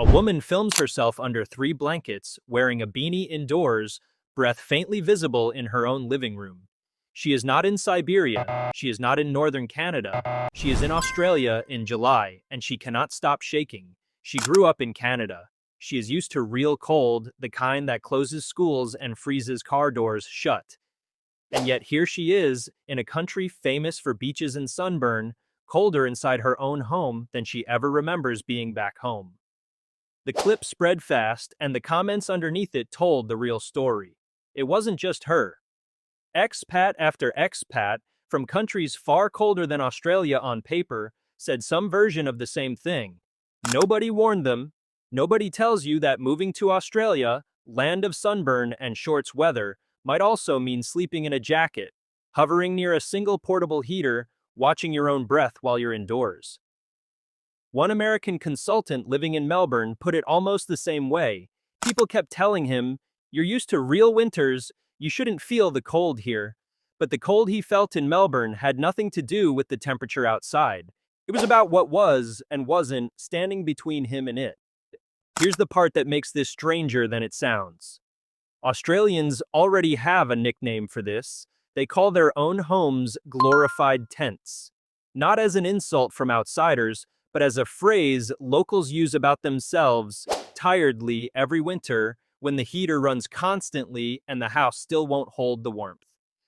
A woman films herself under three blankets, wearing a beanie indoors, breath faintly visible in her own living room. She is not in Siberia, she is not in northern Canada, she is in Australia in July, and she cannot stop shaking. She grew up in Canada. She is used to real cold, the kind that closes schools and freezes car doors shut. And yet here she is, in a country famous for beaches and sunburn, colder inside her own home than she ever remembers being back home. The clip spread fast, and the comments underneath it told the real story. It wasn't just her. Expat after expat, from countries far colder than Australia on paper, said some version of the same thing. Nobody warned them. Nobody tells you that moving to Australia, land of sunburn and shorts weather, might also mean sleeping in a jacket, hovering near a single portable heater, watching your own breath while you're indoors. One American consultant living in Melbourne put it almost the same way. People kept telling him, "You're used to real winters, you shouldn't feel the cold here." But the cold he felt in Melbourne had nothing to do with the temperature outside. It was about what was and wasn't standing between him and it. Here's the part that makes this stranger than it sounds. Australians already have a nickname for this. They call their own homes glorified tents. Not as an insult from outsiders, but as a phrase locals use about themselves tiredly every winter when the heater runs constantly and the house still won't hold the warmth.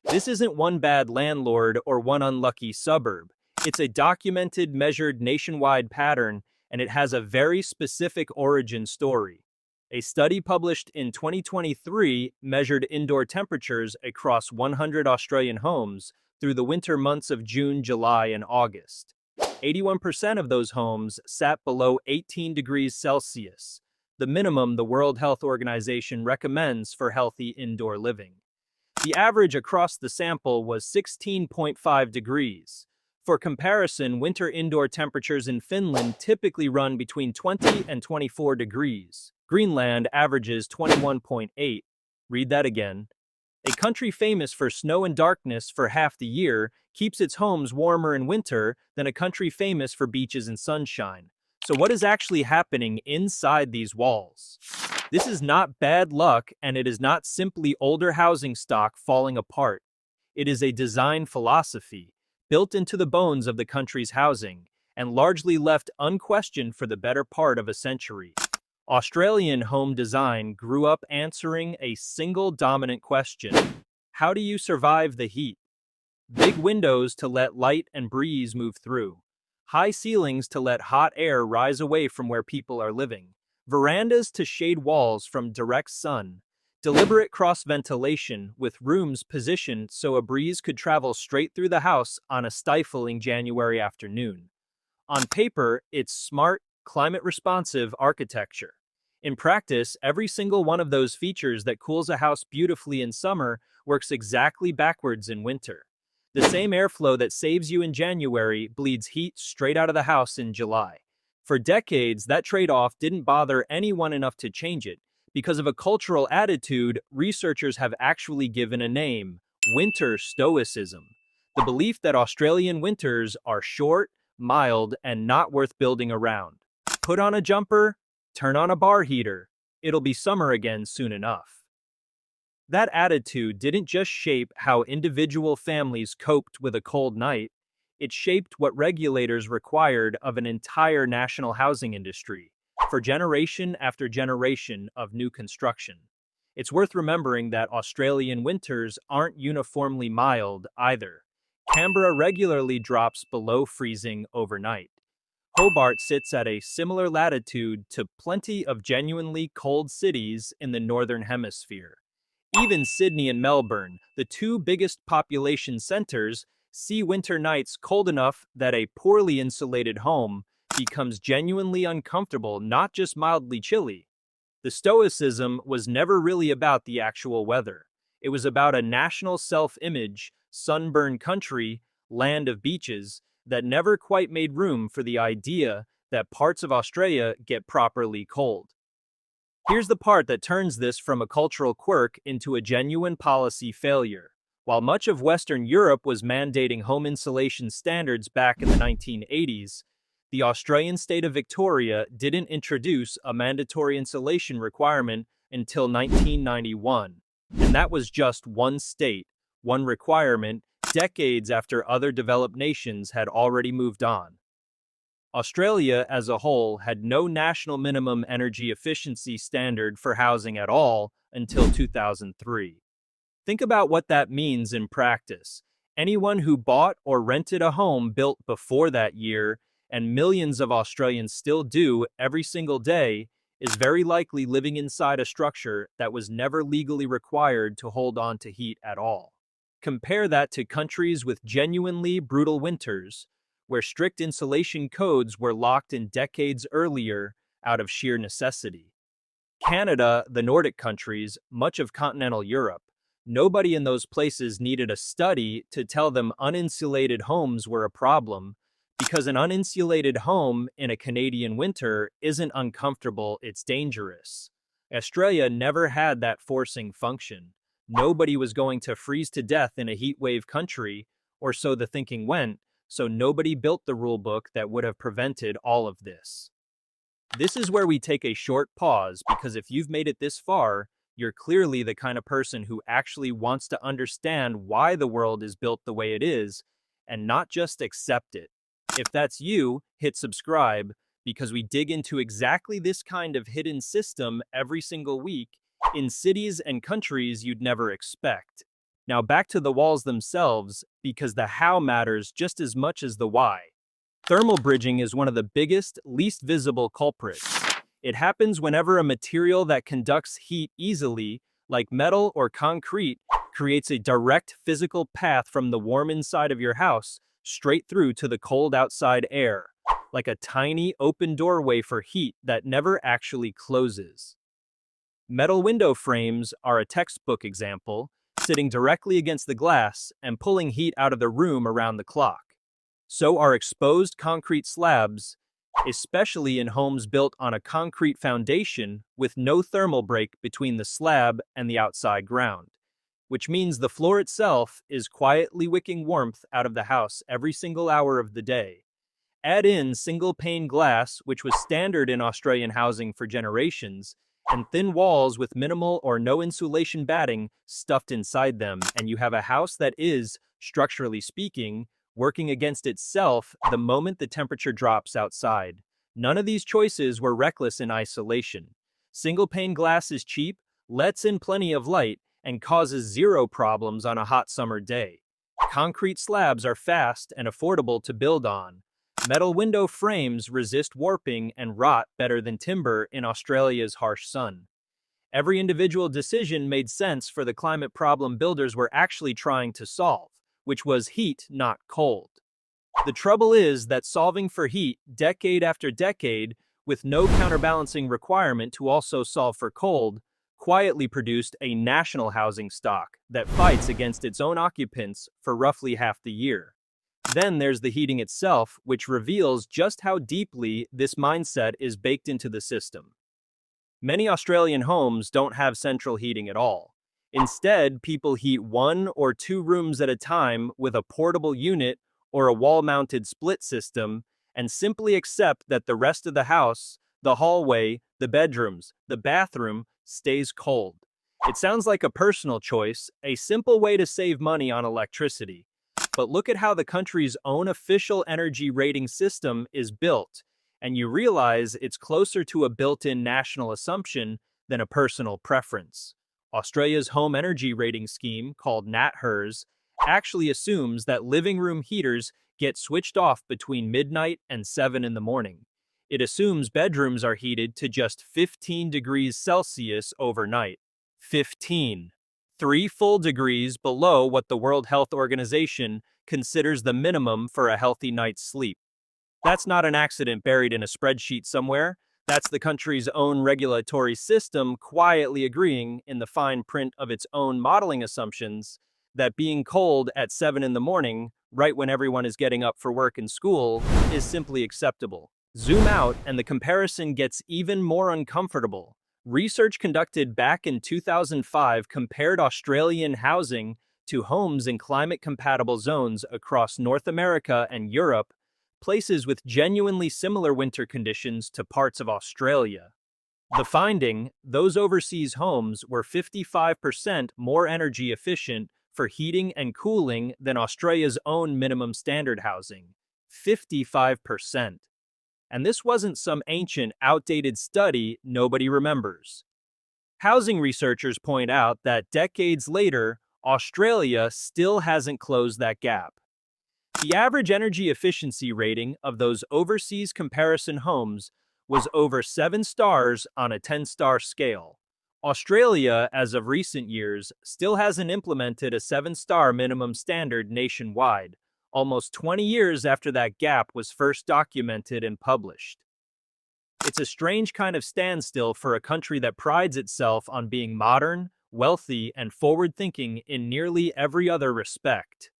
This isn't one bad landlord or one unlucky suburb. It's a documented, measured nationwide pattern, and it has a very specific origin story. A study published in 2023 measured indoor temperatures across 100 Australian homes through the winter months of June, July, and August. 81% of those homes sat below 18 degrees Celsius, the minimum the World Health Organization recommends for healthy indoor living. The average across the sample was 16.5 degrees. For comparison, winter indoor temperatures in Finland typically run between 20 and 24 degrees. Greenland averages 21.8. Read that again. A country famous for snow and darkness for half the year keeps its homes warmer in winter than a country famous for beaches and sunshine. So what is actually happening inside these walls? This is not bad luck, and it is not simply older housing stock falling apart. It is a design philosophy, built into the bones of the country's housing, and largely left unquestioned for the better part of a century. Australian home design grew up answering a single dominant question: how do you survive the heat? Big windows to let light and breeze move through. High ceilings to let hot air rise away from where people are living. Verandas to shade walls from direct sun. Deliberate cross-ventilation with rooms positioned so a breeze could travel straight through the house on a stifling January afternoon. On paper, it's smart, climate-responsive architecture. In practice, every single one of those features that cools a house beautifully in summer works exactly backwards in winter. The same airflow that saves you in January bleeds heat straight out of the house in July. For decades, that trade-off didn't bother anyone enough to change it. Because of a cultural attitude, researchers have actually given a name: winter stoicism. The belief that Australian winters are short, mild, and not worth building around. Put on a jumper, turn on a bar heater, it'll be summer again soon enough. That attitude didn't just shape how individual families coped with a cold night, it shaped what regulators required of an entire national housing industry for generation after generation of new construction. It's worth remembering that Australian winters aren't uniformly mild either. Canberra regularly drops below freezing overnight. Hobart sits at a similar latitude to plenty of genuinely cold cities in the Northern Hemisphere. Even Sydney and Melbourne, the two biggest population centers, see winter nights cold enough that a poorly insulated home becomes genuinely uncomfortable, not just mildly chilly. The stoicism was never really about the actual weather. It was about a national self-image, sunburned country, land of beaches, that never quite made room for the idea that parts of Australia get properly cold. Here's the part that turns this from a cultural quirk into a genuine policy failure. While much of Western Europe was mandating home insulation standards back in the 1980s, The Australian state of Victoria didn't introduce a mandatory insulation requirement until 1991, and that was just one state, one requirement, decades after other developed nations had already moved on. Australia as a whole had no national minimum energy efficiency standard for housing at all until 2003. Think about what that means in practice. Anyone who bought or rented a home built before that year, and millions of Australians still do every single day, is very likely living inside a structure that was never legally required to hold on to heat at all. Compare that to countries with genuinely brutal winters, where strict insulation codes were locked in decades earlier out of sheer necessity. Canada, the Nordic countries, much of continental Europe, nobody in those places needed a study to tell them uninsulated homes were a problem, because an uninsulated home in a Canadian winter isn't uncomfortable, it's dangerous. Australia never had that forcing function. Nobody was going to freeze to death in a heatwave country, or so the thinking went, so nobody built the rulebook that would have prevented all of this. This is where we take a short pause, because if you've made it this far, you're clearly the kind of person who actually wants to understand why the world is built the way it is, and not just accept it. If that's you, hit subscribe, because we dig into exactly this kind of hidden system every single week in cities and countries you'd never expect. Now back to the walls themselves, because the how matters just as much as the why. Thermal bridging is one of the biggest, least visible culprits. It happens whenever a material that conducts heat easily, like metal or concrete, creates a direct physical path from the warm inside of your house straight through to the cold outside air, like a tiny open doorway for heat that never actually closes. Metal window frames are a textbook example, sitting directly against the glass and pulling heat out of the room around the clock. So are exposed concrete slabs, especially in homes built on a concrete foundation with no thermal break between the slab and the outside ground, which means the floor itself is quietly wicking warmth out of the house every single hour of the day. Add in single-pane glass, which was standard in Australian housing for generations, and thin walls with minimal or no insulation batting stuffed inside them, and you have a house that is, structurally speaking, working against itself the moment the temperature drops outside. None of these choices were reckless in isolation. Single-pane glass is cheap, lets in plenty of light, and causes zero problems on a hot summer day. Concrete slabs are fast and affordable to build on. Metal window frames resist warping and rot better than timber in Australia's harsh sun. Every individual decision made sense for the climate problem builders were actually trying to solve, which was heat, not cold. The trouble is that solving for heat decade after decade, with no counterbalancing requirement to also solve for cold, quietly produced a national housing stock that fights against its own occupants for roughly half the year. Then there's the heating itself, which reveals just how deeply this mindset is baked into the system. Many Australian homes don't have central heating at all. Instead, people heat 1 or 2 rooms at a time with a portable unit or a wall-mounted split system, and simply accept that the rest of the house, the hallway, the bedrooms, the bathroom, stays cold. It sounds like a personal choice, a simple way to save money on electricity. But look at how the country's own official energy rating system is built, and you realize it's closer to a built-in national assumption than a personal preference. Australia's home energy rating scheme, called NatHERS, actually assumes that living room heaters get switched off between midnight and 7 in the morning. It assumes bedrooms are heated to just 15 degrees Celsius overnight. 15. 3 full degrees below what the World Health Organization considers the minimum for a healthy night's sleep. That's not an accident buried in a spreadsheet somewhere. That's the country's own regulatory system quietly agreeing in the fine print of its own modeling assumptions that being cold at 7 in the morning, right when everyone is getting up for work and school, is simply acceptable. Zoom out and the comparison gets even more uncomfortable. Research conducted back in 2005 compared Australian housing to homes in climate-compatible zones across North America and Europe, places with genuinely similar winter conditions to parts of Australia. The finding, those overseas homes were 55% more energy efficient for heating and cooling than Australia's own minimum standard housing. 55%. And this wasn't some ancient, outdated study nobody remembers. Housing researchers point out that decades later, Australia still hasn't closed that gap. The average energy efficiency rating of those overseas comparison homes was over 7 stars on a 10-star scale. Australia, as of recent years, still hasn't implemented a 7-star minimum standard nationwide, almost 20 years after that gap was first documented and published. It's a strange kind of standstill for a country that prides itself on being modern, wealthy, and forward-thinking in nearly every other respect.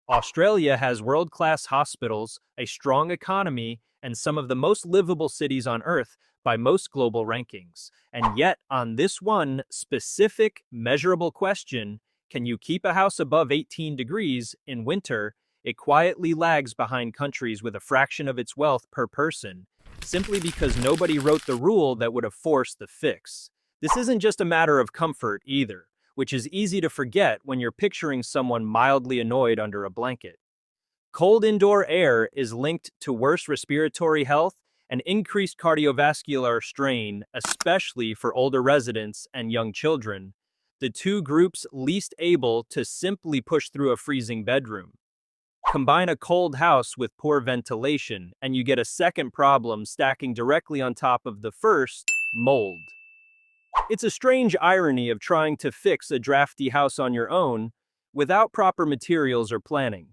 Australia has world-class hospitals, a strong economy, and some of the most livable cities on Earth by most global rankings. And yet, on this one specific, measurable question, can you keep a house above 18 degrees in winter, it quietly lags behind countries with a fraction of its wealth per person, simply because nobody wrote the rule that would have forced the fix. This isn't just a matter of comfort either, which is easy to forget when you're picturing someone mildly annoyed under a blanket. Cold indoor air is linked to worse respiratory health and increased cardiovascular strain, especially for older residents and young children, the two groups least able to simply push through a freezing bedroom. Combine a cold house with poor ventilation, and you get a second problem stacking directly on top of the first: mold. It's a strange irony of trying to fix a drafty house on your own without proper materials or planning.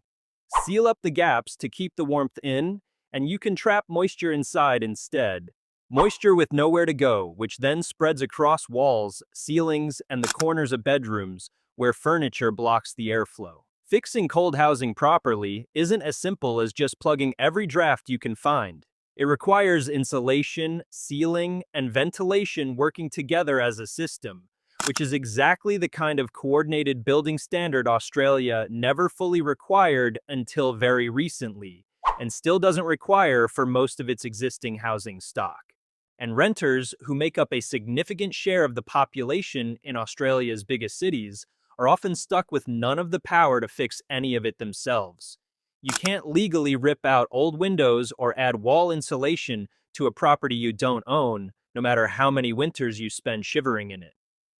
Seal up the gaps to keep the warmth in, and you can trap moisture inside instead. Moisture with nowhere to go, which then spreads across walls, ceilings, and the corners of bedrooms where furniture blocks the airflow. Fixing cold housing properly isn't as simple as just plugging every draft you can find. It requires insulation, sealing, and ventilation working together as a system, which is exactly the kind of coordinated building standard Australia never fully required until very recently, and still doesn't require for most of its existing housing stock. And renters, who make up a significant share of the population in Australia's biggest cities, are often stuck with none of the power to fix any of it themselves. You can't legally rip out old windows or add wall insulation to a property you don't own, no matter how many winters you spend shivering in it.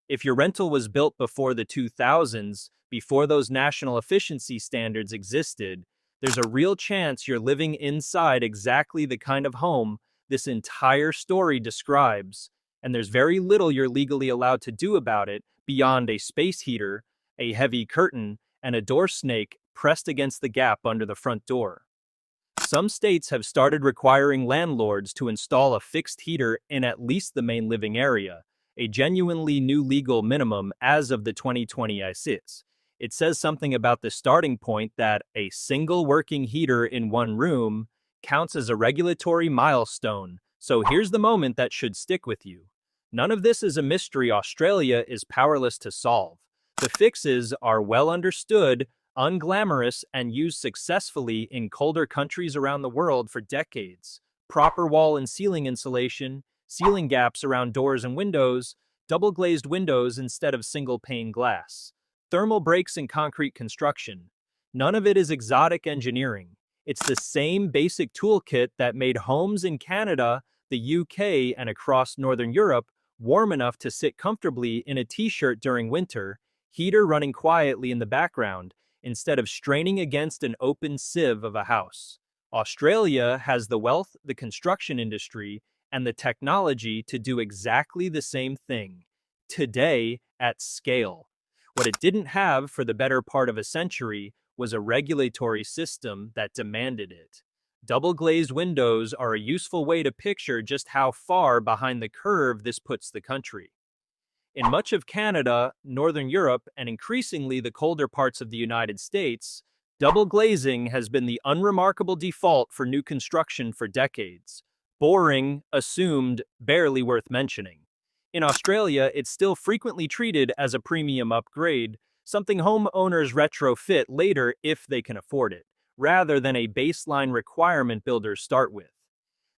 If your rental was built before the 2000s, before those national efficiency standards existed, there's a real chance you're living inside exactly the kind of home this entire story describes, and there's very little you're legally allowed to do about it beyond a space heater, a heavy curtain, and a door snake pressed against the gap under the front door. Some states have started requiring landlords to install a fixed heater in at least the main living area, a genuinely new legal minimum as of the 2020 ICIS. It says something about the starting point that a single working heater in one room counts as a regulatory milestone, so here's the moment that should stick with you. None of this is a mystery Australia is powerless to solve. The fixes are well understood, unglamorous, and used successfully in colder countries around the world for decades. Proper wall and ceiling insulation, ceiling gaps around doors and windows, double-glazed windows instead of single-pane glass, thermal breaks in concrete construction. None of it is exotic engineering. It's the same basic toolkit that made homes in Canada, the UK, and across Northern Europe warm enough to sit comfortably in a t-shirt during winter, heater running quietly in the background, instead of straining against an open sieve of a house. Australia has the wealth, the construction industry, and the technology to do exactly the same thing, today at scale. What it didn't have for the better part of a century was a regulatory system that demanded it. Double-glazed windows are a useful way to picture just how far behind the curve this puts the country. In much of Canada, Northern Europe, and increasingly the colder parts of the United States, double glazing has been the unremarkable default for new construction for decades. Boring, assumed, barely worth mentioning. In Australia, it's still frequently treated as a premium upgrade, something homeowners retrofit later if they can afford it. rather than a baseline requirement builders start with.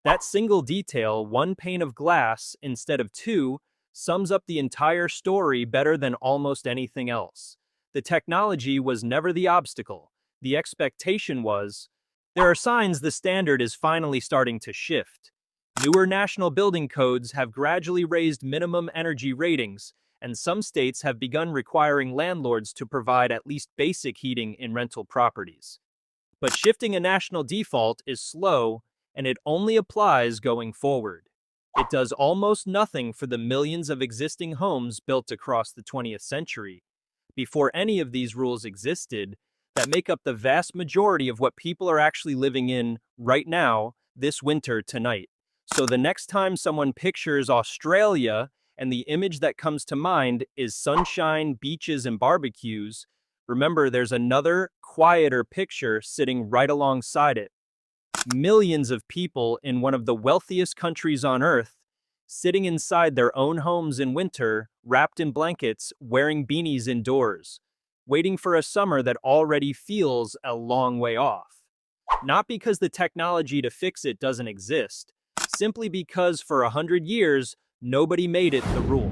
That single detail, one pane of glass instead of two, sums up the entire story better than almost anything else. The technology was never the obstacle. The expectation was. There are signs the standard is finally starting to shift. Newer national building codes have gradually raised minimum energy ratings, and some states have begun requiring landlords to provide at least basic heating in rental properties. But shifting a national default is slow, and it only applies going forward. It does almost nothing for the millions of existing homes built across the 20th century. Before any of these rules existed, that make up the vast majority of what people are actually living in right now, this winter, tonight. So the next time someone pictures Australia and the image that comes to mind is sunshine, beaches, and barbecues, remember there's another, quieter picture sitting right alongside it. Millions of people in one of the wealthiest countries on Earth, sitting inside their own homes in winter, wrapped in blankets, wearing beanies indoors, waiting for a summer that already feels a long way off. Not because the technology to fix it doesn't exist, simply because for 100 years, nobody made it the rule.